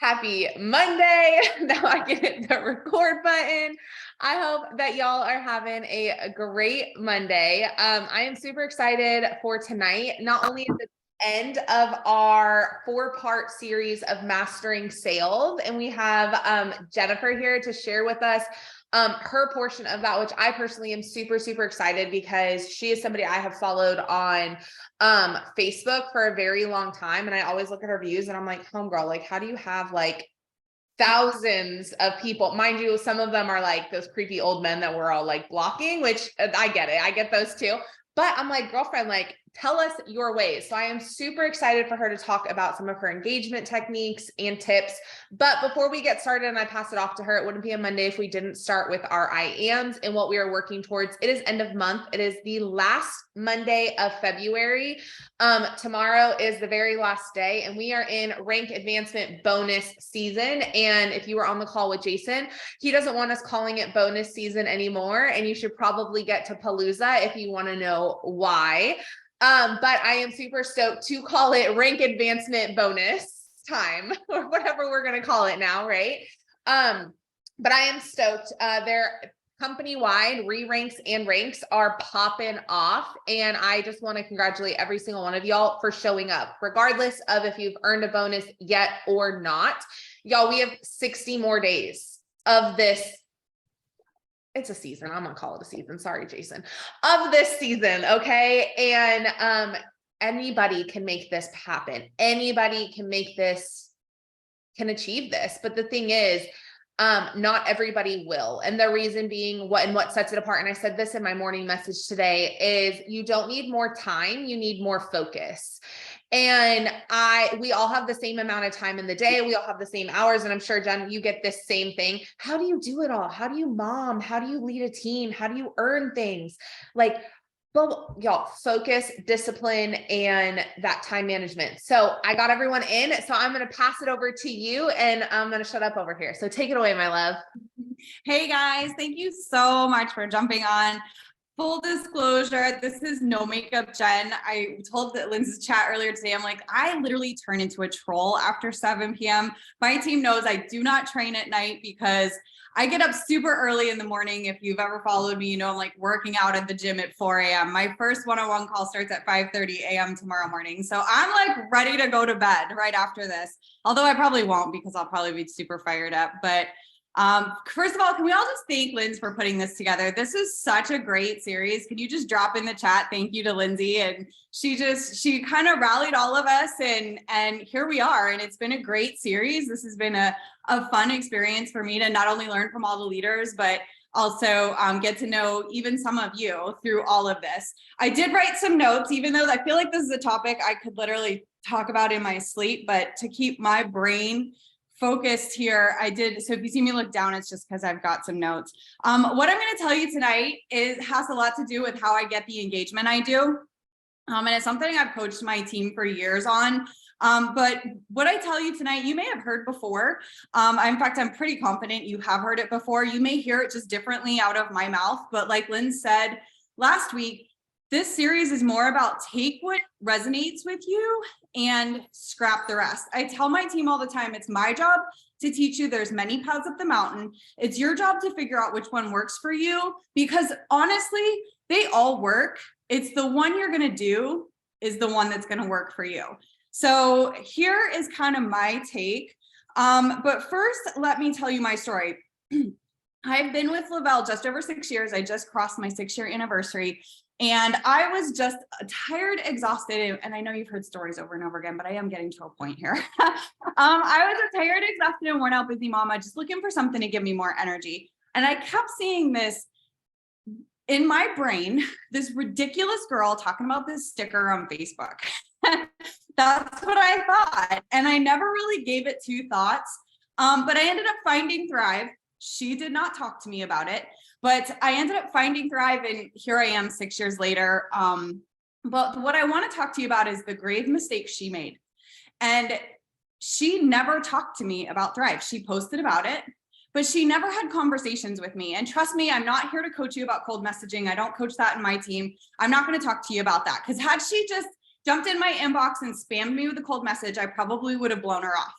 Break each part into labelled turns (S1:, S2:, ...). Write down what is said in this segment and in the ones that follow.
S1: Happy Monday. Now I can hit the record button. I hope that y'all are having a great Monday. I am super excited for tonight. Not only is it the end of our 4-part series of mastering sales, and we have Jennifer here to share with us her portion of that, which I personally am super excited because she is somebody I have followed on Facebook for a very long time. And I always look at her views and I'm like, homegirl, like, how do you have like thousands of people? Mind you, some of them are like those creepy old men that we're all like blocking, which I get it. I get those too. But I'm like, girlfriend, like, tell us your ways. So I am super excited for her to talk about some of her engagement techniques and tips. But before we get started and I pass it off to her, it wouldn't be a Monday if we didn't start with our I ams and what we are working towards. It is end of month. It is the last Monday of February. Tomorrow is the very last day and we are in rank advancement bonus season. And if you were on the call with Jason, he doesn't want us calling it bonus season anymore. And you should probably get to Palooza if you want to know why. But I am super stoked to call it rank advancement bonus time or whatever we're going to call it now. Right. But I am stoked. They're company-wide re-ranks and ranks are popping off. And I just want to congratulate every single one of y'all for showing up, regardless of if you've earned a bonus yet or not. Y'all, we have 60 more days of this. It's a season. I'm gonna call it a season. Sorry, Jason. Of this season, okay? And anybody can make this happen. Anybody can make this, can achieve this. But the thing is, not everybody will. And the reason being what sets it apart, and I said this in my morning message today, is you don't need more time, you need more focus. And we all have the same amount of time in the day. We all have the same hours. And I'm sure, Jen, you get this same thing. How do you do it all? How do you mom? How do you lead a team? How do you earn things? Like, well, y'all, focus, discipline, and that time management. So I got everyone in. So I'm going to pass it over to you and I'm going to shut up over here. So take it away, my love.
S2: Hey guys, thank you so much for jumping on. Full disclosure, this is no makeup Jen. I told Lynn's chat earlier today, I'm like, I literally turn into a troll after 7 p.m. My team knows I do not train at night because I get up super early in the morning. If you've ever followed me, you know I'm like working out at the gym at 4 a.m. My first one-on-one call starts at 5:30 a.m. tomorrow morning. So I'm like ready to go to bed right after this. Although I probably won't because I'll probably be super fired up. But first of all, can we all just thank Lindsay for putting this together? This is such a great series. Can you just drop in the chat? Thank you to Lindsay. And she kind of rallied all of us and here we are. And it's been a great series. This has been a fun experience for me to not only learn from all the leaders, but also get to know even some of you through all of this. I did write some notes, even though I feel like this is a topic I could literally talk about in my sleep, but to keep my brain focused here, I did. So if you see me look down, it's just because I've got some notes. What I'm going to tell you tonight has a lot to do with how I get the engagement I do. And it's something I've coached my team for years on. But what I tell you tonight, you may have heard before. In fact, I'm pretty confident you have heard it before. You may hear it just differently out of my mouth. But like Lynn said last week, this series is more about take what resonates with you and scrap the rest. I tell my team all the time, it's my job to teach you there's many paths up the mountain. It's your job to figure out which one works for you because honestly, they all work. It's the one you're going to do is the one that's going to work for you. So here is kind of my take. But first, let me tell you my story. I've been with Lavelle just over 6 years. I just crossed my 6-year anniversary. And I was just tired, exhausted. And I know you've heard stories over and over again, but I am getting to a point here. I was a tired, exhausted, and worn out busy mama, just looking for something to give me more energy. And I kept seeing this in my brain, this ridiculous girl talking about this sticker on Facebook. That's what I thought. And I never really gave it 2 thoughts. But I ended up finding Thrive. She did not talk to me about it. But I ended up finding Thrive, and here I am 6 years later. But what I want to talk to you about is the grave mistake she made. And she never talked to me about Thrive. She posted about it, but she never had conversations with me. And trust me, I'm not here to coach you about cold messaging. I don't coach that in my team. I'm not going to talk to you about that because had she just jumped in my inbox and spammed me with a cold message, I probably would have blown her off.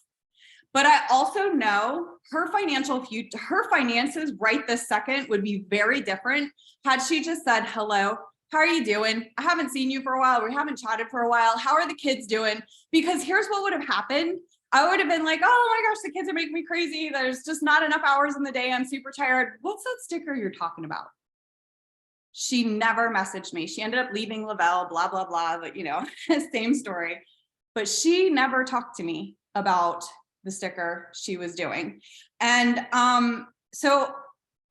S2: But I also know her finances right this second would be very different had she just said, hello, how are you doing? I haven't seen you for a while. We haven't chatted for a while. How are the kids doing? Because here's what would have happened. I would have been like, oh my gosh, the kids are making me crazy. There's just not enough hours in the day. I'm super tired. What's that sticker you're talking about? She never messaged me. She ended up leaving Lavelle, blah, blah, blah, but you know, same story. But she never talked to me about the sticker she was doing. And so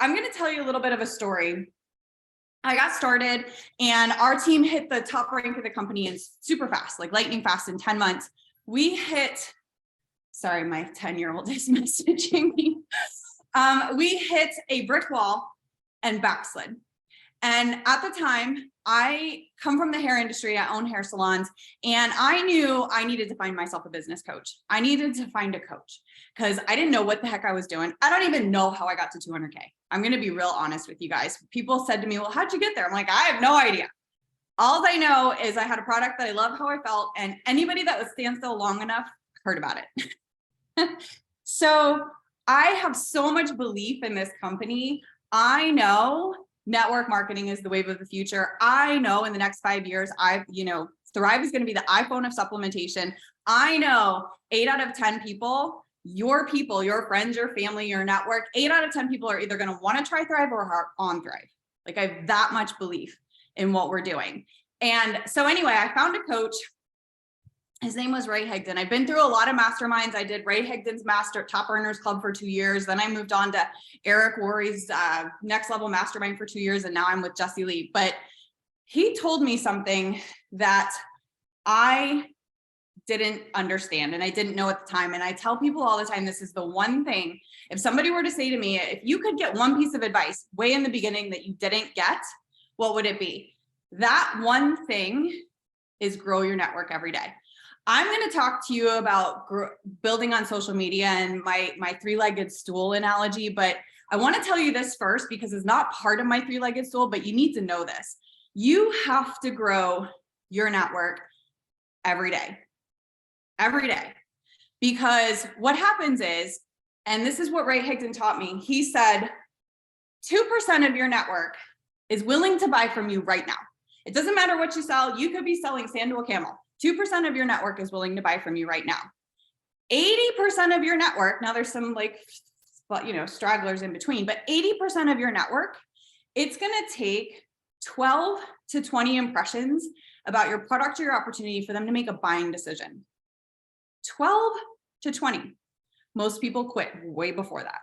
S2: I'm going to tell you a little bit of a story. I got started and our team hit the top rank of the company in super fast, like lightning fast in 10 months. We hit, sorry, my 10-year-old is messaging me. We hit a brick wall and backslid. And at the time, I come from the hair industry, I own hair salons, and I knew I needed to find myself a business coach. I needed to find a coach because I didn't know what the heck I was doing. I don't even know how I got to 200K. I'm going to be real honest with you guys. People said to me, well, how'd you get there? I'm like, I have no idea. All I know is I had a product that I love how I felt, and anybody that would stand still long enough heard about it. So I have so much belief in this company. I know network marketing is the wave of the future. I know in the next 5 years, Thrive is going to be the iPhone of supplementation. I know 8 out of 10 people, your friends, your family, your network, 8 out of 10 people are either going to want to try Thrive or are on Thrive. Like I have that much belief in what we're doing. And so anyway, I found a coach. His name was Ray Higdon. I've been through a lot of masterminds. I did Ray Higdon's Top Earners Club for 2 years. Then I moved on to Eric Worre's Next Level Mastermind for 2 years. And now I'm with Jesse Lee. But he told me something that I didn't understand and I didn't know at the time. And I tell people all the time, this is the one thing, if somebody were to say to me, if you could get one piece of advice way in the beginning that you didn't get, what would it be? That one thing is grow your network every day. I'm going to talk to you about building on social media and my three-legged stool analogy, but I want to tell you this first because it's not part of my three-legged stool, but you need to know this. You have to grow your network every day, because what happens is, and this is what Ray Higdon taught me, he said, 2% of your network is willing to buy from you right now. It doesn't matter what you sell. You could be selling sand to a camel. 2% of your network is willing to buy from you right now. 80% of your network, now there's some stragglers in between, but 80% of your network, it's going to take 12 to 20 impressions about your product or your opportunity for them to make a buying decision. 12 to 20. Most people quit way before that.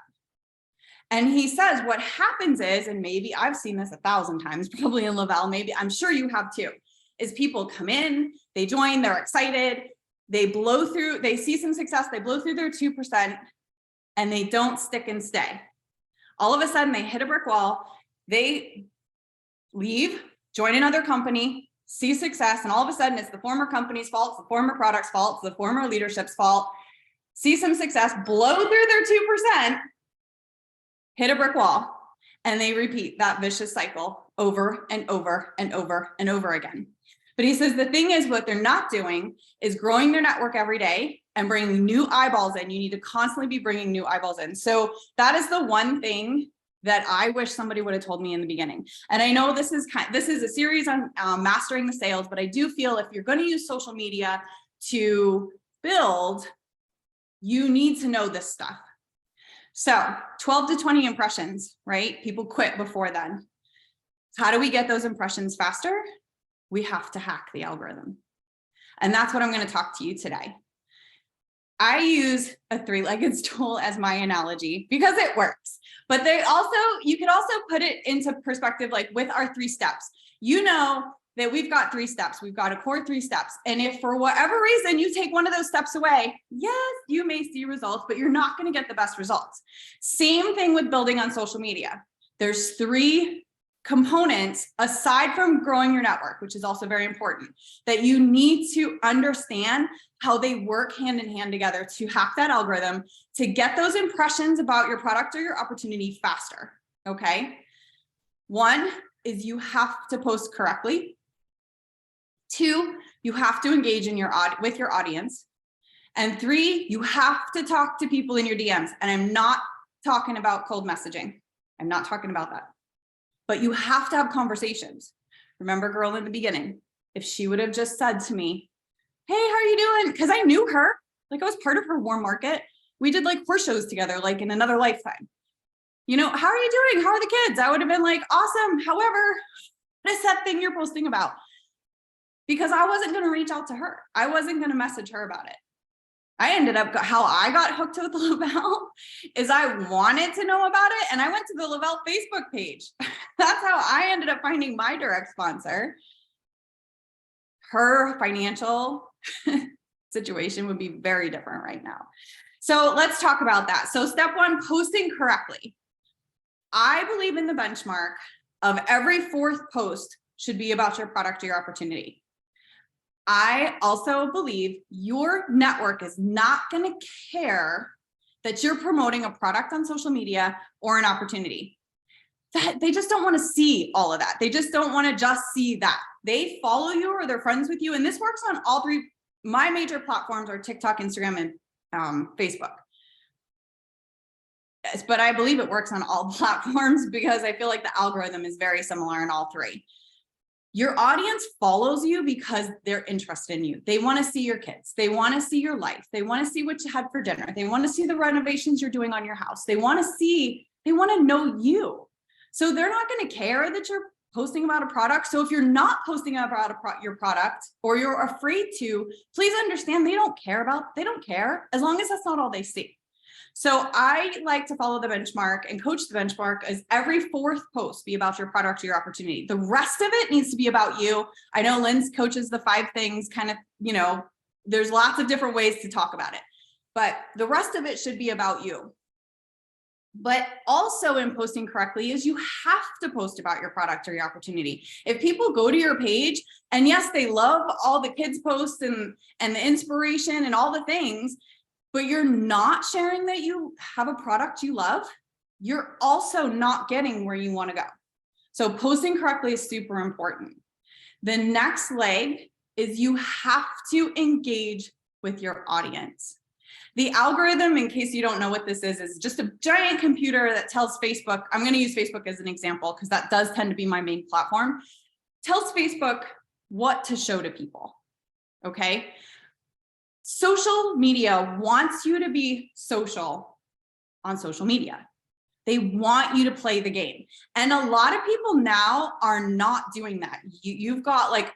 S2: And he says what happens is, and maybe I've seen this 1,000 times, probably in Lavelle, maybe I'm sure you have too, is people come in, they join, they're excited, they see some success, they blow through their 2%, and they don't stick and stay. All of a sudden they hit a brick wall, they leave, join another company, see success, and all of a sudden it's the former company's fault, it's the former product's fault, it's the former leadership's fault, see some success, blow through their 2%, hit a brick wall, and they repeat that vicious cycle over and over and over and over again. But he says the thing is, what they're not doing is growing their network every day and bringing new eyeballs in. You need to constantly be bringing new eyeballs in. So that is the one thing that I wish somebody would have told me in the beginning. And I know this is a series on mastering the sales, but I do feel if you're going to use social media to build, you need to know this stuff. So 12 to 20 impressions, right? People quit before then. How do we get those impressions faster? We have to hack the algorithm. And that's what I'm going to talk to you today. I use a three-legged stool as my analogy because it works. But you could also put it into perspective, like with our 3 steps. You know that we've got 3 steps. We've got a core 3 steps. And if for whatever reason you take one of those steps away, yes, you may see results, but you're not going to get the best results. Same thing with building on social media. There's 3 components aside from growing your network, which is also very important, that you need to understand how they work hand in hand together to hack that algorithm, to get those impressions about your product or your opportunity faster. Okay. 1 is you have to post correctly. 2, you have to engage with your audience. And 3, you have to talk to people in your DMs. And I'm not talking about cold messaging. I'm not talking about that. But you have to have conversations. Remember, girl, in the beginning, if she would have just said to me, hey, how are you doing? Because I knew her, like I was part of her warm market. We did like horse shows together, like in another lifetime. You know, how are you doing? How are the kids? I would have been like, awesome. However, what is that thing you're posting about? Because I wasn't going to reach out to her. I wasn't going to message her about it. I ended up, how I got hooked with Lavelle is I wanted to know about it. And I went to the Lavelle Facebook page. That's how I ended up finding my direct sponsor. Her financial situation would be very different right now. So let's talk about that. So step 1, posting correctly. I believe in the benchmark of every 4th post should be about your product or your opportunity. I also believe your network is not going to care that you're promoting a product on social media or an opportunity. That they just don't want to see all of that. They just don't want to just see that. They follow you or they're friends with you. And this works on all 3. My major platforms are TikTok, Instagram, and Facebook. But I believe it works on all platforms because I feel like the algorithm is very similar in all 3. Your audience follows you because they're interested in you. They want to see your kids. They want to see your life. They want to see what you had for dinner. They want to see the renovations you're doing on your house. They want to know you. So they're not going to care that you're posting about a product. So if you're not posting about your product or you're afraid to, please understand they don't care as long as that's not all they see. So I like to follow the benchmark and coach the benchmark as every 4th post be about your product or your opportunity. The rest of it needs to be about you. I know Lynn's coaches the 5 things kind of, you know, there's lots of different ways to talk about it, but the rest of it should be about you. But also in posting correctly is you have to post about your product or your opportunity. If people go to your page and yes, they love all the kids posts and the inspiration and all the things, but you're not sharing that you have a product you love, you're also not getting where you want to go. So posting correctly is super important. The next leg is you have to engage with your audience. The algorithm, in case you don't know what this is just a giant computer that tells Facebook, I'm going to use Facebook as an example because that does tend to be my main platform, tells Facebook what to show to people. Okay. Social media wants you to be social on social media. They want you to play the game. And a lot of people now are not doing that. You've got like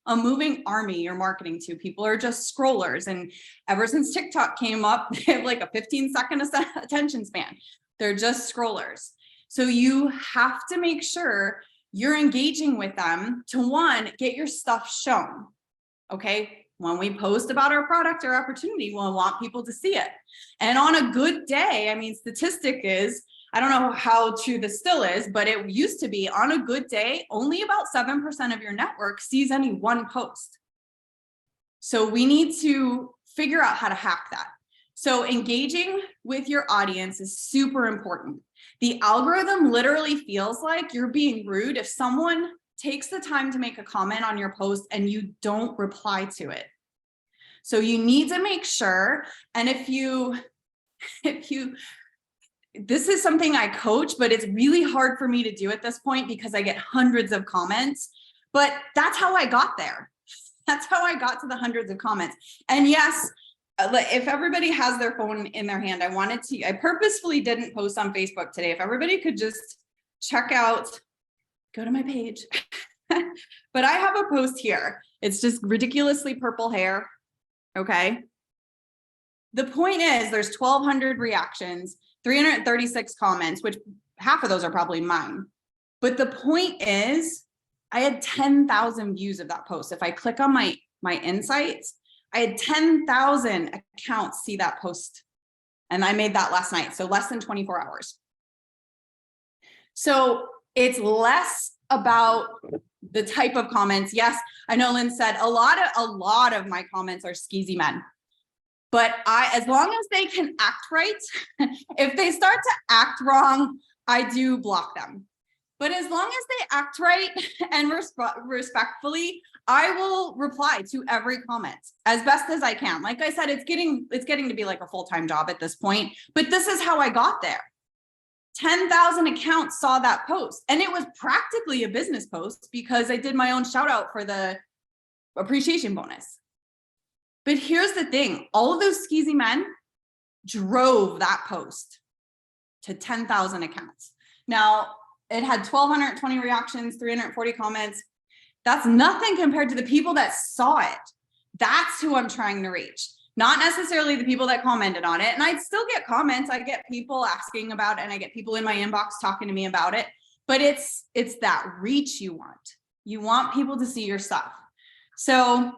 S2: a moving army you're marketing to. People are just scrollers. And ever since TikTok came up, they have like a 15-second attention span. They're just scrollers. So you have to make sure you're engaging with them to, 1, get your stuff shown. Okay. When we post about our product or opportunity, we'll want people to see it. And on a good day, I mean, statistic is, I don't know how true this still is, but it used to be on a good day, only about 7% of your network sees any one post. So we need to figure out how to hack that. So engaging with your audience is super important. The algorithm literally feels like you're being rude if someone takes the time to make a comment on your post and you don't reply to it. So you need to make sure, and if you, this is something I coach, but it's really hard for me to do at this point because I get hundreds of comments, but that's how I got there. That's how I got to the hundreds of comments. And yes, if everybody has their phone in their hand, I purposefully didn't post on Facebook today. If everybody could just check out, go to my page. But I have a post here. It's just ridiculously purple hair. Okay. The point is there's 1,200 reactions, 336 comments, which half of those are probably mine. But the point is I had 10,000 views of that post. If I click on my insights, I had 10,000 accounts see that post. And I made that last night. So less than 24 hours. So it's less about the type of comments. Yes, I know Lynn said a lot of my comments are skeezy men, but as long as they can act right, if they start to act wrong, I do block them. But as long as they act right and respectfully, I will reply to every comment as best as I can. Like I said, it's getting to be like a full-time job at this point, but this is how I got there. 10,000 accounts saw that post, and it was practically a business post because I did my own shout out for the appreciation bonus. But here's the thing, all of those skeezy men drove that post to 10,000 accounts. Now, it had 1,220 reactions, 340 comments. That's nothing compared to the people that saw it. That's who I'm trying to reach. Not necessarily the people that commented on it. And I still get comments. I get people asking about it, and I get people in my inbox talking to me about it. But it's that reach you want. You want people to see your stuff. So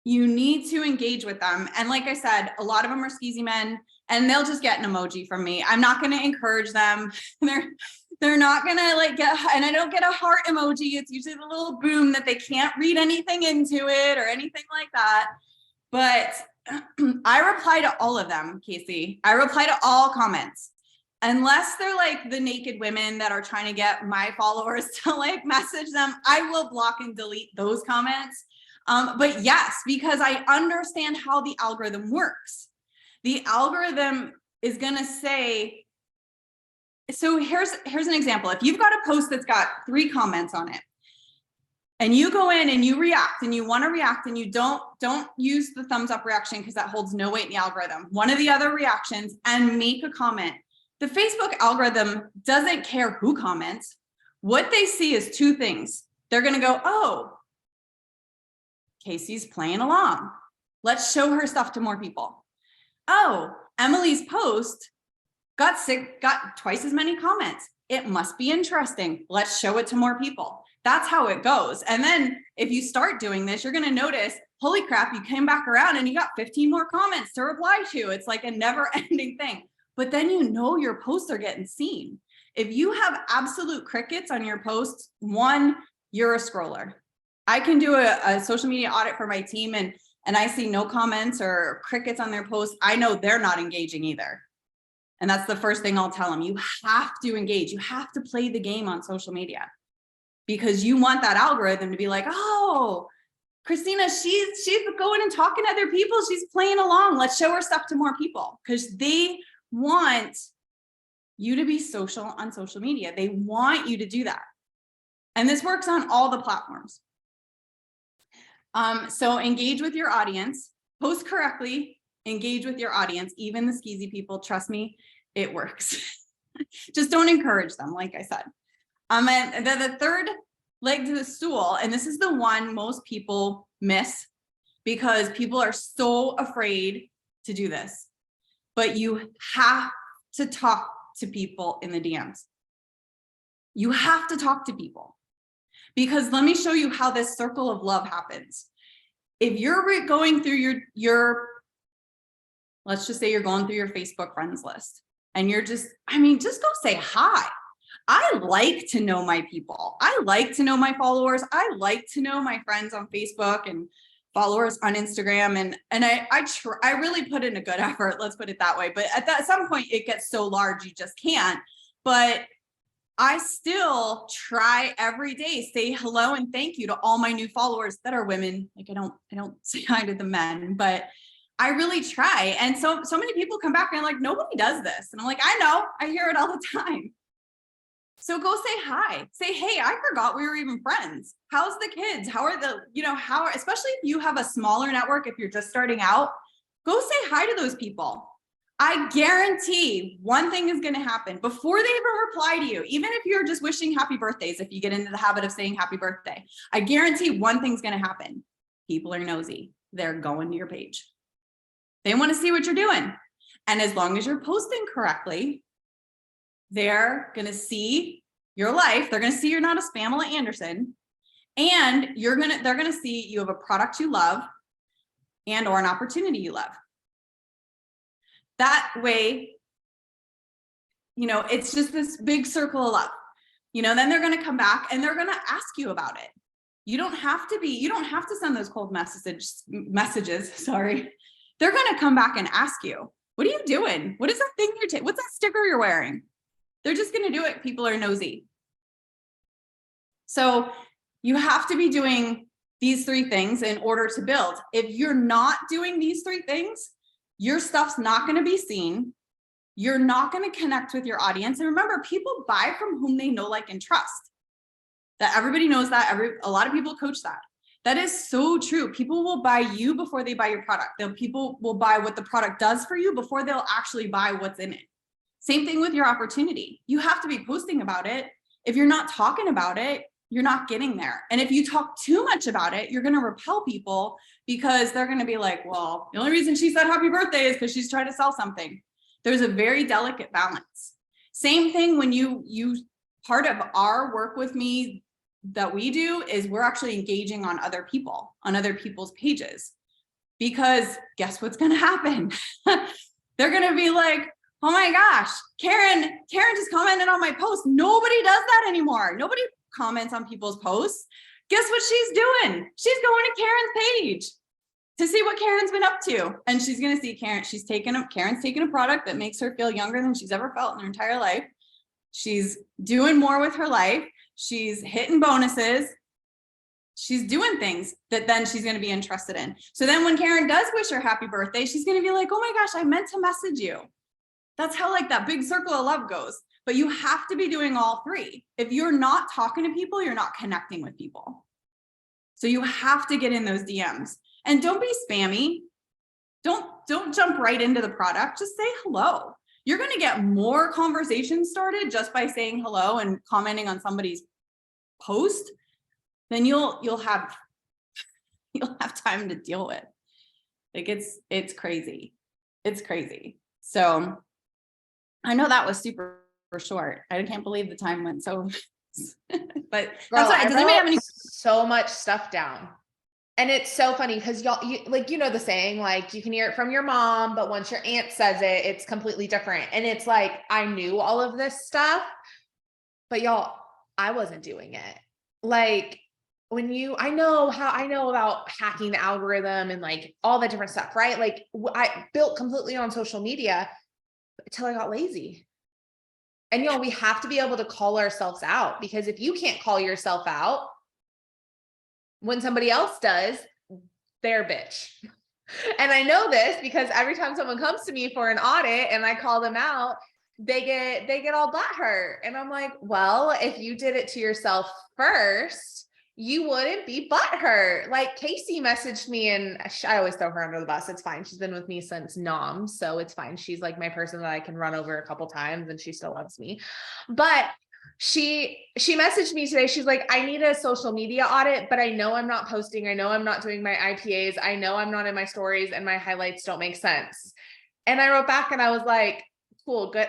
S2: you need to engage with them. And like I said, a lot of them are skeezy men, and they'll just get an emoji from me. I'm not going to encourage them. They're not going to like get, and I don't get a heart emoji. It's usually the little boom that they can't read anything into it or anything like that. But I reply to all of them, Casey. I reply to all comments. Unless they're like the naked women that are trying to get my followers to like message them, I will block and delete those comments. But yes, because I understand how the algorithm works. The algorithm is going to say, so here's an example. If you've got a post that's got 3 comments on it, and you go in and you react and you want to react, and you don't use the thumbs up reaction because that holds no weight in the algorithm. One of the other reactions and make a comment. The Facebook algorithm doesn't care who comments. What they see is 2 things. They're going to go, oh, Casey's playing along. Let's show her stuff to more people. Oh, Emily's post got twice as many comments. It must be interesting. Let's show it to more people. That's how it goes. And then if you start doing this, you're going to notice, holy crap, you came back around and you got 15 more comments to reply to. It's like a never ending thing. But then you know your posts are getting seen. If you have absolute crickets on your posts, one, you're a scroller. I can do a social media audit for my team, and I see no comments or crickets on their posts. I know they're not engaging either. And that's the first thing I'll tell them. You have to engage. You have to play the game on social media, because you want that algorithm to be like, oh, Christina, she's going and talking to other people. She's playing along. Let's show her stuff to more people, because they want you to be social on social media. They want you to do that. And this works on all the platforms. So engage with your audience, post correctly, engage with your audience, even the skeezy people. Trust me, it works. Just don't encourage them, like I said. And the third leg to the stool, and this is the one most people miss because people are so afraid to do this, but you have to talk to people in the DMs. You have to talk to people, because let me show you how this circle of love happens. If you're going through your let's just say you're going through your Facebook friends list, and you're just go say hi. I like to know my people. I like to know my followers. I like to know my friends on Facebook and followers on Instagram. And I really put in a good effort. Let's put it that way. But at some point it gets so large, you just can't. But I still try every day, say hello and thank you to all my new followers that are women. Like I don't say hi to the men, but I really try. And so many people come back and like, nobody does this. And I'm like, I know, I hear it all the time. So go say hi. Say, hey, I forgot we were even friends. How's the kids? How are especially if you have a smaller network, if you're just starting out, go say hi to those people. I guarantee one thing is going to happen before they even reply to you. Even if you're just wishing happy birthdays, if you get into the habit of saying happy birthday, I guarantee one thing's going to happen. People are nosy. They're going to your page. They want to see what you're doing. And as long as you're posting correctly, they're going to see your life. They're going to see you're not a Spamela Anderson, and they're going to see you have a product you love and or an opportunity you love. That way, it's just this big circle of love. Then they're going to come back and they're going to ask you about it. You don't have to send those cold messages. Sorry. They're going to come back and ask you, what are you doing? What is that thing you're taking? What's that sticker you're wearing? They're just going to do it. People are nosy. So you have to be doing these 3 things in order to build. If you're not doing these 3 things, your stuff's not going to be seen. You're not going to connect with your audience. And remember, people buy from whom they know, like, and trust. That everybody knows that. A lot of people coach that. That is so true. People will buy you before they buy your product. People will buy what the product does for you before they'll actually buy what's in it. Same thing with your opportunity. You have to be posting about it. If you're not talking about it, you're not getting there. And if you talk too much about it, you're going to repel people because they're going to be like, well, the only reason she said happy birthday is because she's trying to sell something. There's a very delicate balance. Same thing when you part of our work with me that we do is we're actually engaging on other people, on other people's pages, because guess what's going to happen? They're going to be like, oh my gosh, Karen just commented on my post. Nobody does that anymore. Nobody comments on people's posts. Guess what she's doing? She's going to Karen's page to see what Karen's been up to. And she's going to see Karen's taken a product that makes her feel younger than she's ever felt in her entire life. She's doing more with her life. She's hitting bonuses. She's doing things that then she's going to be interested in. So then when Karen does wish her happy birthday, she's going to be like, oh my gosh, I meant to message you. That's how, like, that big circle of love goes. But you have to be doing all 3. If you're not talking to people, you're not connecting with people. So you have to get in those DMs. And don't be spammy. Don't jump right into the product. Just say hello. You're going to get more conversations started just by saying hello and commenting on somebody's post than you'll have time to deal with. Like, it's crazy. It's crazy. So I know that was super short. I can't believe the time went so but
S1: Girl,
S2: that's why. Does anybody have any
S1: so much stuff down? And it's so funny because y'all, the saying, like, you can hear it from your mom, but once your aunt says it, it's completely different. And it's like, I knew all of this stuff, but y'all, I wasn't doing it. Like, I know about hacking the algorithm and like all the different stuff, right? Like, I built completely on social media until I got lazy. And we have to be able to call ourselves out, because if you can't call yourself out when somebody else does, they're bitch. And I know this because every time someone comes to me for an audit and I call them out, they get all butthurt. And I'm like, well, if you did it to yourself first, you wouldn't be butthurt. Like, Casey messaged me, and I always throw her under the bus. It's fine. She's been with me since NOM, so it's fine. She's like my person that I can run over a couple times and she still loves me. But she messaged me today. She's like, I need a social media audit, but I know I'm not posting. I know I'm not doing my IPAs. I know I'm not in my stories and my highlights don't make sense. And I wrote back and I was like, cool, good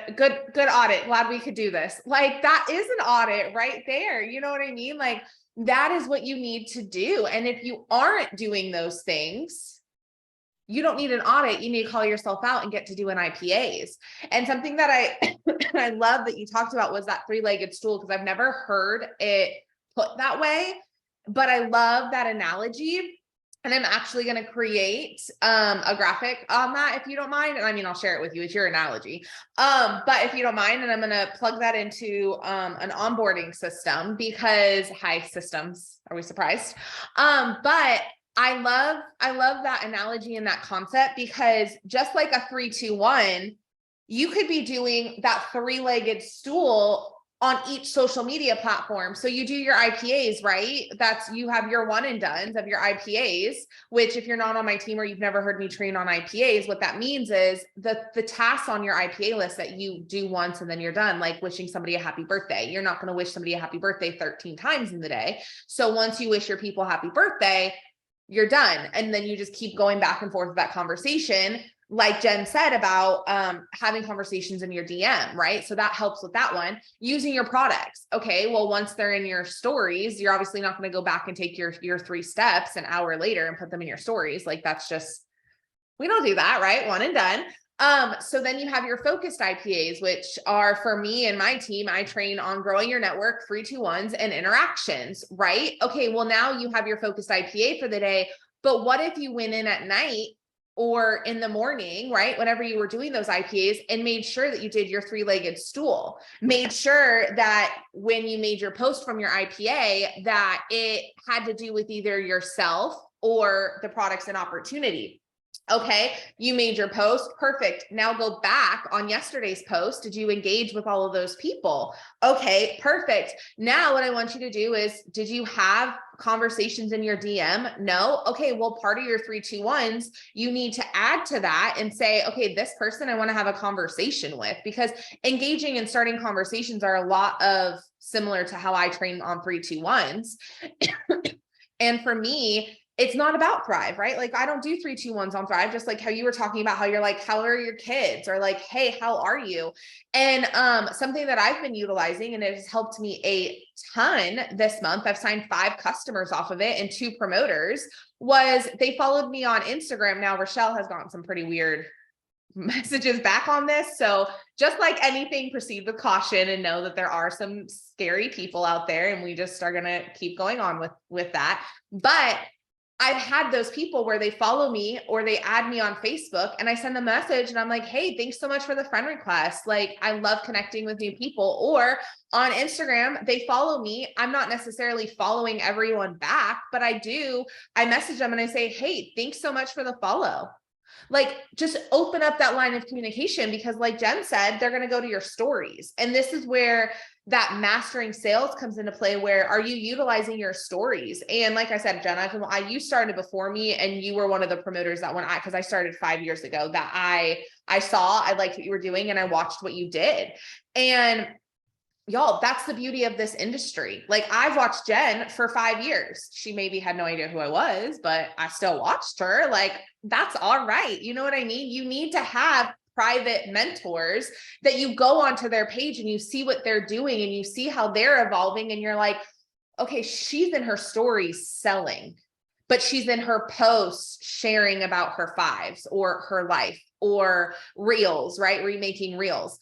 S1: audit. Glad we could do this. Like, that is an audit right there. You know what I mean? Like, that is what you need to do. And if you aren't doing those things, you don't need an audit. You need to call yourself out and get to doing IPAs. And something that I love that you talked about was that 3-legged stool, because I've never heard it put that way, but I love that analogy. And I'm actually going to create a graphic on that, if you don't mind. And I mean, I'll share it with you. It's your analogy. But if you don't mind, and I'm going to plug that into an onboarding system, because systems, are we surprised? But I love that analogy and that concept, because just like a 3-2-1, you could be doing that 3-legged stool on each social media platform. So you do your IPAs, right? You have your one and dones of your IPAs, which, if you're not on my team or you've never heard me train on IPAs, what that means is the tasks on your IPA list that you do once and then you're done, like wishing somebody a happy birthday. You're not going to wish somebody a happy birthday 13 times in the day. So once you wish your people happy birthday, you're done. And then you just keep going back and forth with that conversation, like Jen said about having conversations in your DM, right? So that helps with that one. Using your products. Okay, well, once they're in your stories, you're obviously not going to go back and take your 3 steps an hour later and put them in your stories. Like, that's just, we don't do that, right? One and done. So then you have your focused IPAs, which are, for me and my team, I train on growing your network, 3-2-1s, and interactions, right? Okay, well, now you have your focused IPA for the day, but what if you went in at night or in the morning, right? Whenever you were doing those IPAs, and made sure that you did your 3-legged stool, made sure that when you made your post from your IPA, that it had to do with either yourself or the products and opportunity. Okay, you made your post, perfect. Now go back on yesterday's post. Did you engage with all of those people? Okay, perfect. Now what I want you to do is, did you have conversations in your DM? No. Okay, well, part of your 3-2-1s, you need to add to that and say, okay, this person I want to have a conversation with, because engaging and starting conversations are a lot of similar to how I train on 3-2-1s. And for me, it's not about Thrive, right? Like I don't do 3-2-1s on Thrive, just like how you were talking about how you're like, how are your kids? Or like, hey, how are you? And something that I've been utilizing, and it has helped me a ton this month, I've signed 5 customers off of it and 2 promoters, was they followed me on Instagram. Now, Rochelle has gotten some pretty weird messages back on this. So just like anything, proceed with caution and know that there are some scary people out there, and we just are going to keep going on with that. But I've had those people where they follow me or they add me on Facebook, and I send them a message and I'm like, hey, thanks so much for the friend request. Like, I love connecting with new people. Or on Instagram, they follow me. I'm not necessarily following everyone back, but I message them and I say, hey, thanks so much for the follow. Like, just open up that line of communication, because like Jen said, they're going to go to your stories. And this is where that mastering sales comes into play. Where are you utilizing your stories? And like I said, Jen, you started before me, and you were one of the promoters that because I started 5 years ago, that I liked what you were doing and I watched what you did. And y'all, that's the beauty of this industry. Like, I've watched Jen for 5 years. She maybe had no idea who I was, but I still watched her. Like, that's all right. You know what I mean? You need to have private mentors that you go onto their page and you see what they're doing and you see how they're evolving. And you're like, okay, she's in her stories selling, but she's in her posts sharing about her 5s or her life or reels, right? Remaking reels.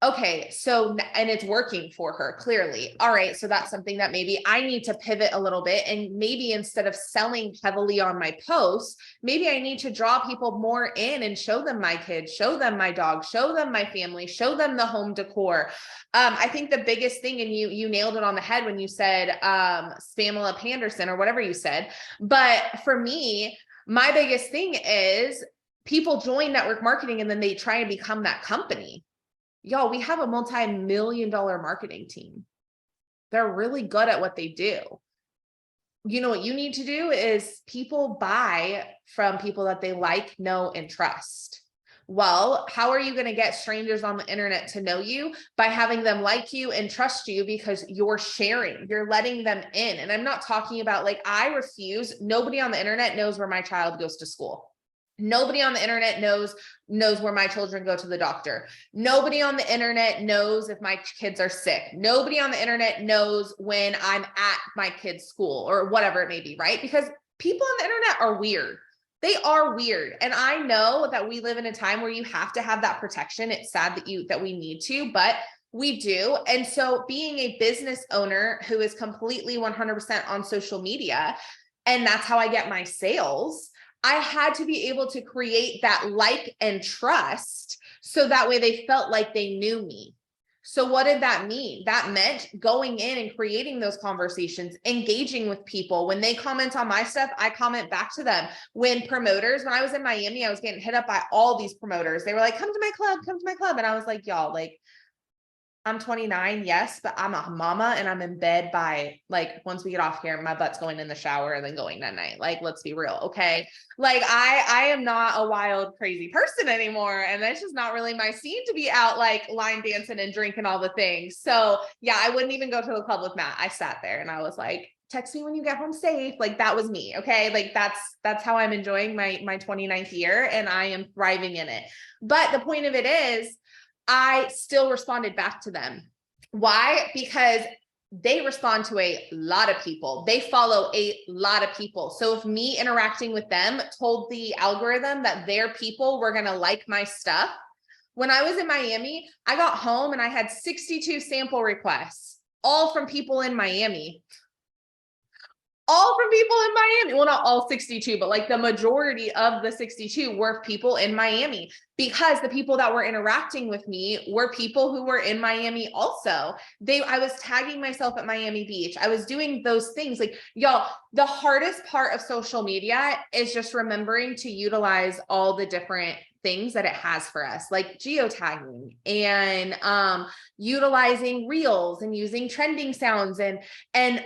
S1: Okay, so, and it's working for her clearly. All right, so that's something that maybe I need to pivot a little bit. And maybe instead of selling heavily on my posts, maybe I need to draw people more in and show them my kids, show them my dog, show them my family, show them the home decor. I think the biggest thing, and you nailed it on the head when you said Spamela Panderson or whatever you said. But for me, my biggest thing is people join network marketing and then they try and become that company. Y'all, we have a multi-million-dollar marketing team. They're really good at what they do. You know what you need to do is people buy from people that they like, know, and trust. Well, how are you going to get strangers on the internet to know you? By having them like you and trust you, because you're sharing, you're letting them in. And I'm not talking about, like, I refuse. Nobody on the internet knows where my child goes to school. Nobody on the internet knows where my children go to the doctor. Nobody on the internet knows if my kids are sick. Nobody on the internet knows when I'm at my kid's school or whatever it may be, right? Because people on the internet are weird. They are weird. And I know that we live in a time where you have to have that protection. It's sad that we need to, but we do. And so being a business owner who is completely 100% on social media, and that's how I get my sales, I had to be able to create that like and trust, so that way they felt like they knew me. So what did that mean? That meant going in and creating those conversations, engaging with people. When they comment on my stuff, I comment back to them. When I was in Miami, I was getting hit up by all these promoters. They were like, come to my club. And I was like, y'all, like, I'm 29, yes, but I'm a mama and I'm in bed by, like, once we get off here, my butt's going in the shower and then going that night. Like, let's be real. Okay. Like, I am not a wild, crazy person anymore. And that's just not really my scene to be out like line dancing and drinking all the things. So yeah, I wouldn't even go to the club with Matt. I sat there and I was like, text me when you get home safe. Like, that was me. Okay. Like, that's how I'm enjoying my 29th year, and I am thriving in it. But the point of it is, I still responded back to them. Why? Because they respond to a lot of people. They follow a lot of people. So if me interacting with them told the algorithm that their people were going to like my stuff, when I was in Miami, I got home and I had 62 sample requests, all from people in Miami. all from people in Miami. Well, not all 62, but like the majority of the 62 were people in Miami, because the people that were interacting with me were people who were in Miami also. I was tagging myself at Miami Beach. I was doing those things. Like, y'all, the hardest part of social media is just remembering to utilize all the different things that it has for us, like geotagging and utilizing reels and using trending sounds and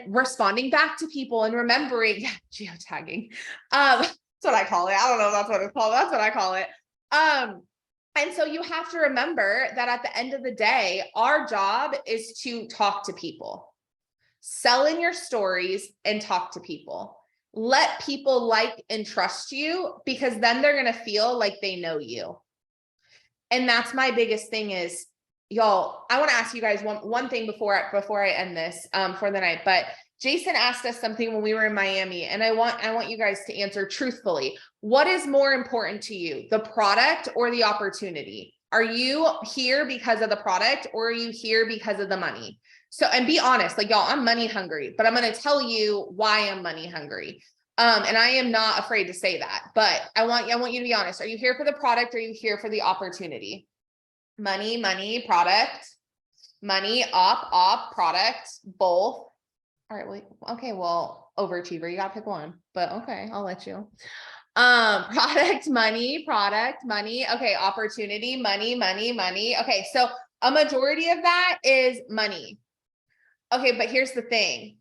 S1: responding back to people and remembering, yeah, geotagging. That's what I call it. I don't know if that's what it's called. That's what I call it. And so you have to remember that at the end of the day, our job is to talk to people, sell in your stories and talk to people. Let people like and trust you, because then they're going to feel like they know you. And that's my biggest thing is, y'all, I want to ask you guys one thing before I end this for the night. But Jason asked us something when we were in Miami, and I want you guys to answer truthfully. What is more important to you, the product or the opportunity? Are you here because of the product, or are you here because of the money? So, and be honest, like, y'all, I'm money hungry, but I'm going to tell you why I'm money hungry. And I am not afraid to say that, but I want you to be honest. Are you here for the product? Or are you here for the opportunity? Money, product, money, op, product, both. All right. Well, okay. Well, overachiever, you got to pick one, but okay, I'll let you. Product, money. Okay. Opportunity, money. Okay. So a majority of that is money. Okay. But here's the thing.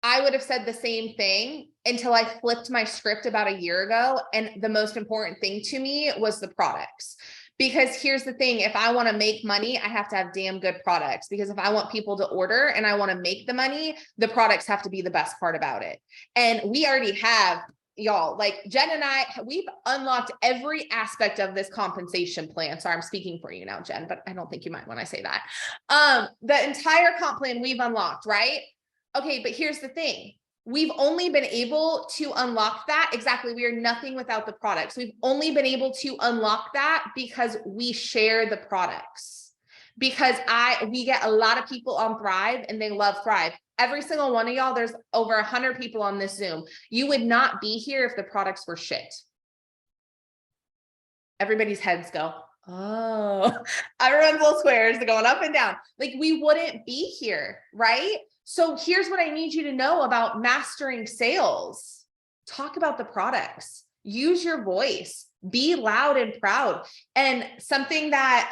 S1: I would have said the same thing until I flipped my script about a year ago. And the most important thing to me was the products. Because here's the thing, if I want to make money, I have to have damn good products. Because if I want people to order and I want to make the money, the products have to be the best part about it. And we already have, y'all, like Jen and I, we've unlocked every aspect of this compensation plan. Sorry, I'm speaking for you now, Jen, but I don't think you mind when I say that. The entire comp plan we've unlocked, right? Okay, but here's the thing. We've only been able to unlock that. Exactly. We are nothing without the products. We've only been able to unlock that because we share the products. Because we get a lot of people on Thrive and they love Thrive. Every single one of y'all, there's over 100 people on this Zoom. You would not be here if the products were shit. Everybody's heads go, oh, everyone's little squares going up and down. Like, we wouldn't be here, right? So here's what I need you to know about mastering sales. Talk about the products, use your voice, be loud and proud. And something that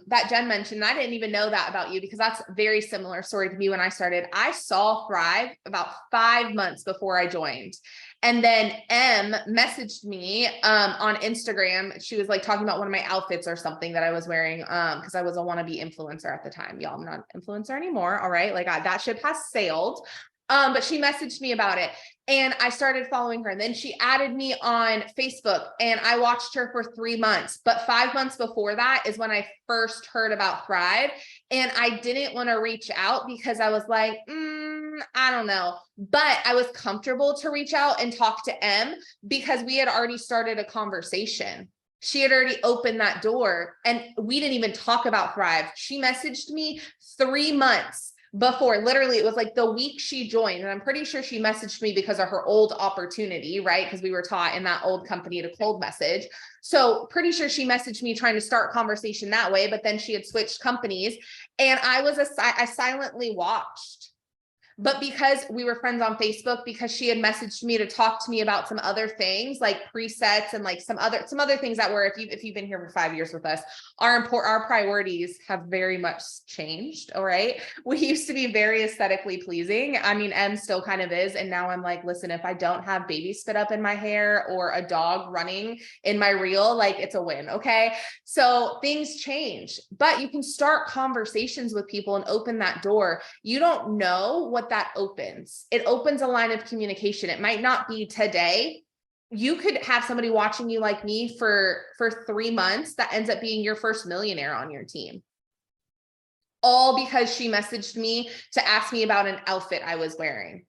S1: that Jen mentioned, I didn't even know that about you, because that's a very similar story to me. When I started, I saw Thrive about 5 months before I joined. And then M messaged me on Instagram. She was like talking about one of my outfits or something that I was wearing because I was a wannabe influencer at the time. Y'all, I'm not an influencer anymore. All right. Like that ship has sailed. But she messaged me about it and I started following her. And then she added me on Facebook and I watched her for 3 months. But 5 months before that is when I first heard about Thrive. And I didn't want to reach out because I was like, I don't know. But I was comfortable to reach out and talk to M because we had already started a conversation. She had already opened that door and we didn't even talk about Thrive. She messaged me 3 months before, literally, it was like the week she joined. And I'm pretty sure she messaged me because of her old opportunity, right? Because we were taught in that old company to cold message. So pretty sure she messaged me trying to start conversation that way, but then she had switched companies and I silently watched. But because we were friends on Facebook, because she had messaged me to talk to me about some other things like presets and like some other things that were, if you've been here for 5 years with us, our priorities have very much changed. All right. We used to be very aesthetically pleasing. I mean, M still kind of is. And now I'm like, listen, if I don't have baby spit up in my hair or a dog running in my reel, like it's a win. Okay. So things change, but you can start conversations with people and open that door. You don't know what that opens. It opens a line of communication. It might not be today. You could have somebody watching you like me for 3 months that ends up being your first millionaire on your team. All because she messaged me to ask me about an outfit I was wearing.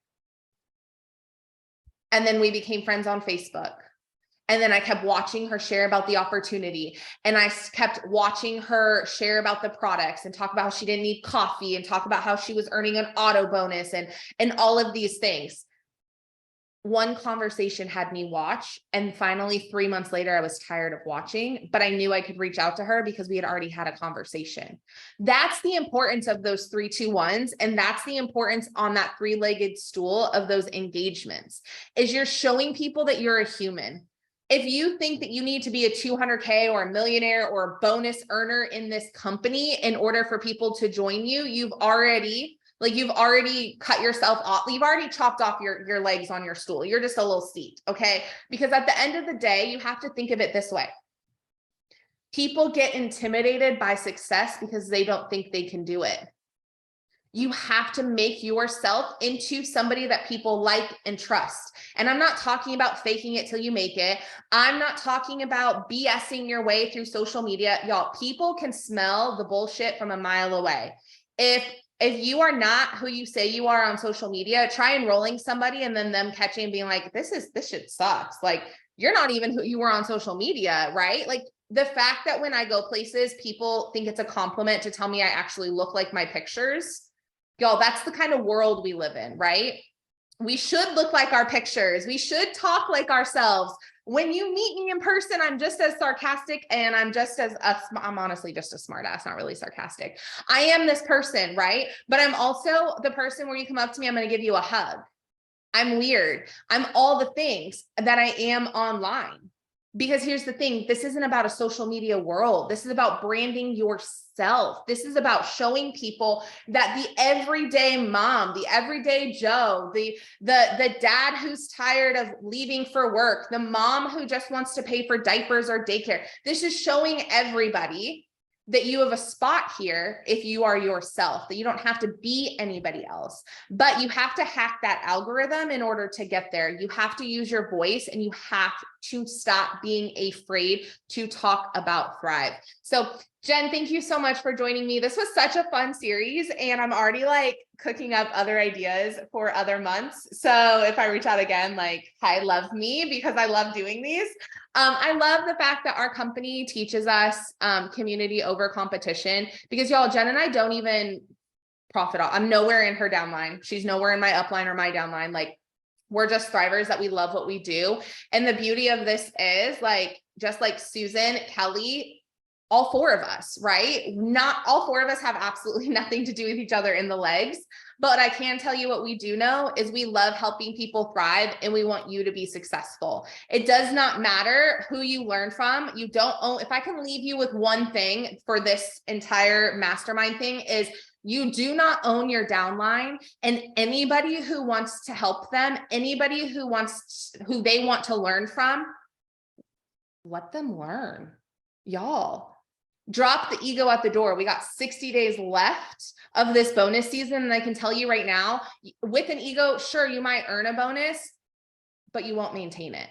S1: And then we became friends on Facebook. And then I kept watching her share about the opportunity. And I kept watching her share about the products and talk about how she didn't need coffee and talk about how she was earning an auto bonus and all of these things. one conversation had me watch, and finally 3 months later, I was tired of watching, but I knew I could reach out to her because we had already had a conversation. That's the importance of those 3, 2, 1s. And that's the importance on that 3-legged stool of those engagements, is you're showing people that you're a human. If you think that you need to be a 200K or a millionaire or a bonus earner in this company in order for people to join you, you've already cut yourself off. You've already chopped off your legs on your stool. You're just a little seat, okay? Because at the end of the day, you have to think of it this way. People get intimidated by success because they don't think they can do it. You have to make yourself into somebody that people like and trust. And I'm not talking about faking it till you make it. I'm not talking about BSing your way through social media. Y'all, people can smell the bullshit from a mile away. If you are not who you say you are on social media, try enrolling somebody and then them catching and being like, this shit sucks. Like, you're not even who you were on social media, right? Like, the fact that when I go places, people think it's a compliment to tell me I actually look like my pictures. Y'all, that's the kind of world we live in, right? We should look like our pictures. We should talk like ourselves. When you meet me in person, I'm just as sarcastic, and I'm honestly just a smart ass, not really sarcastic. I am this person, right? But I'm also the person where you come up to me, I'm going to give you a hug. I'm weird. I'm all the things that I am online. Because here's the thing, this isn't about a social media world. This is about branding yourself. This is about showing people that the everyday mom, the everyday Joe, the dad who's tired of leaving for work, the mom who just wants to pay for diapers or daycare. This is showing everybody that you have a spot here if you are yourself, that you don't have to be anybody else, but you have to hack that algorithm in order to get there. You have to use your voice, and you have to stop being afraid to talk about Thrive. So Jen, thank you so much for joining me. This was such a fun series, and I'm already like cooking up other ideas for other months. So if I reach out again, like, hi, love me, because I love doing these. I love the fact that our company teaches us community over competition, because y'all, Jen and I don't even profit off. I'm nowhere in her downline. She's nowhere in my upline or my downline. Like, we're just thrivers that we love what we do. And the beauty of this is, like, just like Susan, Kelly, all 4 of us, right? Not all 4 of us have absolutely nothing to do with each other in the legs, but I can tell you what we do know is we love helping people thrive, and we want you to be successful. It does not matter who you learn from. You don't own, if I can leave you with one thing for this entire mastermind thing, is you do not own your downline, and anybody who wants to help them, anybody who they want to learn from, let them learn. Y'all, drop the ego at the door. We got 60 days left of this bonus season. And I can tell you right now, with an ego, sure, you might earn a bonus, but you won't maintain it.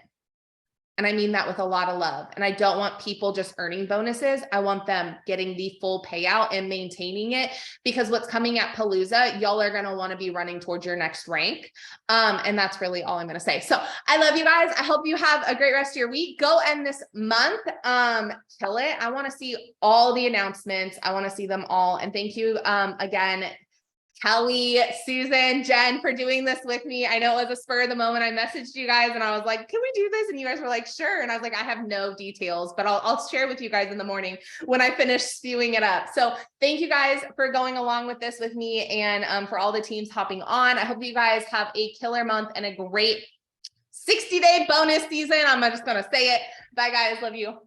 S1: And I mean that with a lot of love. And I don't want people just earning bonuses. I want them getting the full payout and maintaining it, because what's coming at Palooza, y'all are going to want to be running towards your next rank. And that's really all I'm going to say. So I love you guys. I hope you have a great rest of your week. Go end this month. Kill it. I want to see all the announcements. I want to see them all. And thank you again, Kelly, Susan, Jen, for doing this with me. I know it was a spur of the moment. I messaged you guys and I was like, can we do this? And you guys were like, sure. And I was like, I have no details, but I'll share with you guys in the morning when I finish spewing it up. So thank you guys for going along with this with me, and for all the teams hopping on. I hope you guys have a killer month and a great 60-day bonus season. I'm just going to say it. Bye guys. Love you.